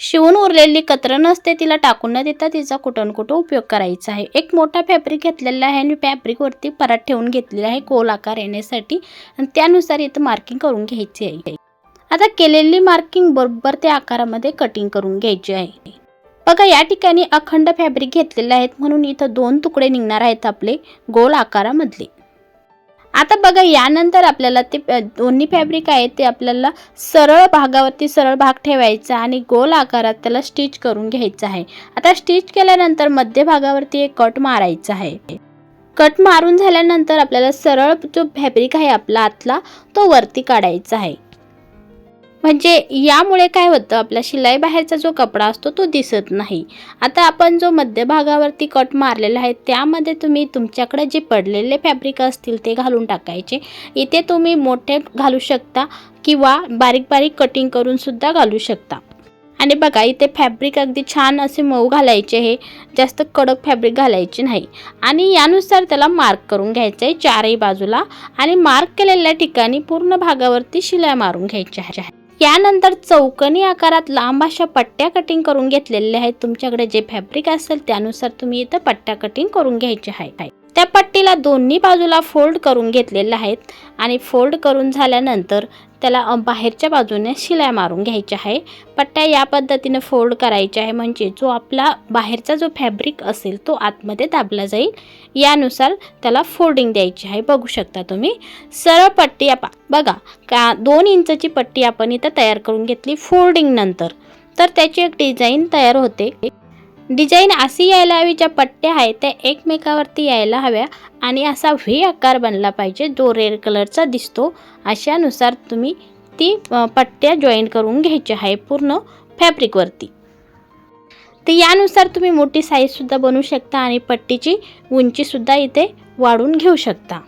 शिवून उरलेली कतरण असते तिला टाकून न देता तिचा कुठून कुठं उपयोग करायचा आहे। एक मोठा फॅब्रिक घेतलेला आहे आणि फॅब्रिकवरती परात ठेवून घेतलेला आहे गोल आकार येण्यासाठी आणि त्यानुसार इथं मार्किंग करून घ्यायची आहे। आता केलेली मार्किंग बरोबर त्या आकारामध्ये कटिंग करून घ्यायची आहे। बघा या ठिकाणी अखंड फॅब्रिक घेतलेले आहेत म्हणून इथं 2 तुकडे निघणार आहेत आपले गोल आकारामधले। आता बघा यानंतर आपल्याला ते दोन्ही फॅब्रिक आहे ते आपल्याला सरळ भागावरती सरळ भाग ठेवायचा आणि गोल आकारात त्याला स्टिच करून घ्यायचं आहे। आता स्टिच केल्यानंतर मध्य भागावरती एक कट मारायचा आहे। कट मारून झाल्यानंतर आपल्याला सरळ जो फॅब्रिक आहे आपला आतला तो वरती काढायचा आहे। म्हणजे यामुळे काय होतं आपला शिलाई बाहेरचा जो कपडा असतो तो दिसत नाही। आता आपण जो मध्य भागावरती कट मारलेला आहे त्यामध्ये तुम्ही तुमच्याकडे जे पडलेले फॅब्रिक असतील ते घालून टाकायचे। इथे तुम्ही मोठे घालू शकता किंवा बारीक बारीक कटिंग करून सुद्धा घालू शकता। आणि बघा इथे फॅब्रिक अगदी छान असे मऊ घालायचे आहे, जास्त कडक फॅब्रिक घालायचे नाही। आणि यानुसार त्याला मार्क करून घ्यायचे आहे चारही बाजूला आणि मार्क केलेल्या ठिकाणी पूर्ण भागावरती शिलाई मारून घ्यायची आहे। यानंतर चौकोनी आकारात लांब अशा पट्ट्या कटिंग करून घेतलेल्या आहेत। तुमच्याकडे जे फॅब्रिक असेल त्यानुसार तुम्ही इथं पट्ट्या कटिंग करून घ्यायचे आहे। त्या पट्टीला दोन्ही बाजूला फोल्ड करून घेतलेल्या आहेत आणि फोल्ड करून झाल्यानंतर त्याला बाहेरच्या बाजूने शिलाई मारून घ्यायची आहे। पट्ट्या या पद्धतीने फोल्ड करायच्या आहे म्हणजे जो आपला बाहेरचा जो फॅब्रिक असेल तो आतमध्ये दाबला जाईल यानुसार त्याला फोल्डिंग द्यायची आहे। बघू शकता तुम्ही सरळ पट्टी बघा का 2 इंचची पट्टी आपण इथं तयार करून घेतली फोल्डिंग नंतर तर त्याची एक डिझाइन तयार होते। डिझाइन अशी यायला हवी ज्या पट्ट्या आहेत त्या एकमेकावरती यायला हव्या आणि असा व्ही आकार बनला पाहिजे जो रेड कलरचा दिसतो। अशानुसार तुम्ही ती पट्ट्या जॉईन करून घ्यायची आहे पूर्ण फॅब्रिकवरती। तर यानुसार तुम्ही मोठी साईज सुद्धा बनवू शकता आणि पट्टीची उंची सुद्धा इथे वाढवून घेऊ शकता।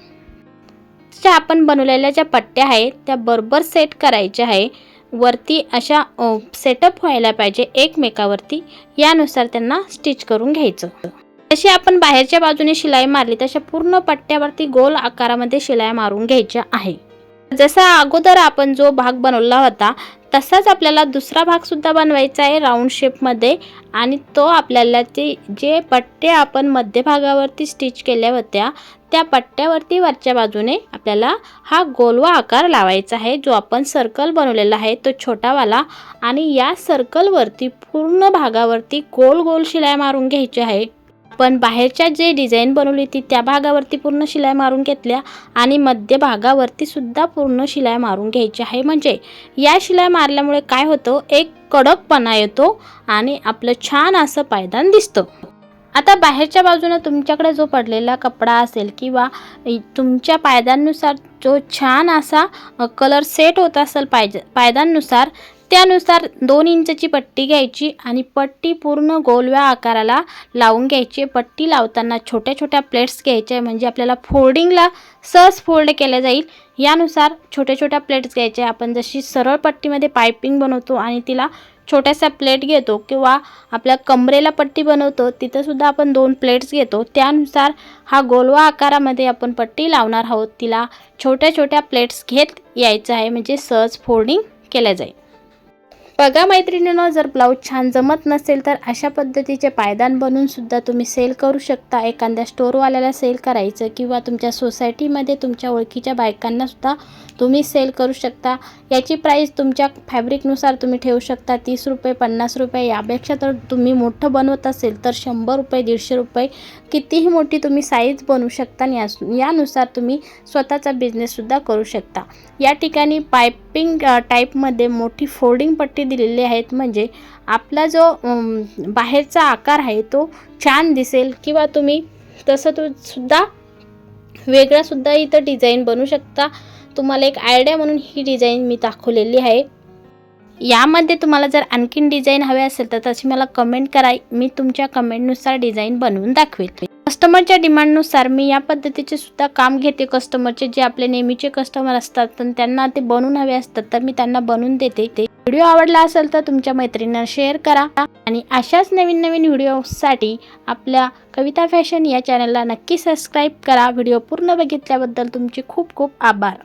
ज्या आपण बनवलेल्या ज्या पट्ट्या आहेत त्या बरोबर सेट करायच्या आहे वरती अशा सेटअप व्हायला पाहिजे एकमेकावरती यानुसार त्यांना स्टिच करून घ्यायचं। जशी आपण बाहेरच्या बाजूने शिलाई मारली तशा पूर्ण पट्ट्यावरती गोल आकारामध्ये शिलाई मारून घ्यायच्या आहे। जसा अगोदर आपण जो भाग बनवला होता तसाच आपल्याला दुसरा भाग सुद्धा बनवायचा आहे राऊंड शेप मध्ये आणि तो आपल्याला जे पट्ट्या आपण मध्य भागावरती स्टिच केल्या होत्या त्या पट्ट्यावरती वरच्या बाजूने आपल्याला हा गोलवा आकार लावायचा आहे। जो आपण सर्कल बनवलेला आहे तो छोटावाला आणि या सर्कल वरती पूर्ण भागावरती गोल गोल शिलाई मारून घ्यायची आहे। पण बाहेरच्या जे डिझाइन बनवली ती त्या भागावरती पूर्ण शिलाई मारून घेतल्या आणि मध्य भागावरती सुद्धा पूर्ण शिलाई मारून घ्यायची आहे। म्हणजे या शिलाई मारल्यामुळे काय होतं एक कडकपणा येतो आणि आपलं छान असं पायदान दिसतं। आता बाहेरच्या बाजूने तुमच्याकडे जो पडलेला कपडा असेल किंवा तुमच्या पायदानुसार जो छान असा कलर सेट होत असेल पायदानुसार त्यानुसार 2 इंचची पट्टी घ्यायची आणि पट्टी पूर्ण गोलव्या आकाराला लावून घ्यायची। पट्टी लावताना छोट्या छोट्या प्लेट्स घ्यायच्या म्हणजे आपल्याला फोल्डिंगला सहज फोल्ड केले जाईल यानुसार छोट्या छोट्या प्लेट्स घ्यायच्या। आपण जशी सरळ पट्टीमध्ये पाइपिंग बनवतो आणि तिला छोट्यासा प्लेट घेतो किंवा आपल्या कमरेला पट्टी बनवतो तिथे सुद्धा आपण 2 प्लेट्स घेतो त्यानुसार हा गोलवा आकारामध्ये आपण पट्टी लावणार आहोत तिला छोट्या छोट्या प्लेट्स घेत यायचं आहे म्हणजे सहज फोल्डिंग केल्या जाईल। बघा मैत्रिणींनो जर ब्लाऊज छान जमत नसेल तर अशा पद्धतीचे पायदान बनवून सुद्धा तुम्ही सेल करू शकता। एखाद्या स्टोरवाल्याला सेल करायचं किंवा तुमच्या सोसायटीमध्ये तुमच्या ओळखीच्या बायकांना सुद्धा तुम्ही सेल करू शकता। याची प्राइस तुमच्या फॅब्रिकनुसार तुम्ही ठेवू शकता 30 रुपये 50 रुपये यापेक्षा तर तुम्ही मोठं बनवत असेल तर 100 रुपये 150 रुपये कितीही मोठी तुम्ही साईज बनवू शकता आणि यानुसार तुम्ही स्वतःचा बिझनेस सुद्धा करू शकता। या ठिकाणी पाइपिंग टाईपमध्ये मोठी फोल्डिंग पट्टी दिलेली आहेत म्हणजे आपला जो बाहेरचा आकार आहे तो छान दिसेल किंवा तुम्ही तसं तो सुद्धा वेगळा सुद्धा इथं डिझाइन बनवू शकता। तुम्हाला एक आयडिया म्हणून ही डिझाइन मी दाखवलेली आहे। यामध्ये तुम्हाला जर आणखीन डिझाइन हवे असेल तर तशी मला कमेंट करा मी तुमच्या कमेंटनुसार डिझाइन बनवून दाखवेल। कस्टमरच्या डिमांडनुसार मी या पद्धतीचे सुद्धा काम घेते। कस्टमरचे जे आपले नेहमीचे कस्टमर असतात पण त्यांना ते बनवून हवे असतात तर मी त्यांना बनवून देते। व्हिडिओ आवडला असेल तर तुमच्या मैत्रिणींना शेअर करा आणि अशाच नवीन नवीन व्हिडिओसाठी आपल्या कविता फॅशन या चॅनलला नक्की सबस्क्राइब करा। व्हिडिओ पूर्ण बघितल्याबद्दल तुमचे खूप खूप आभार।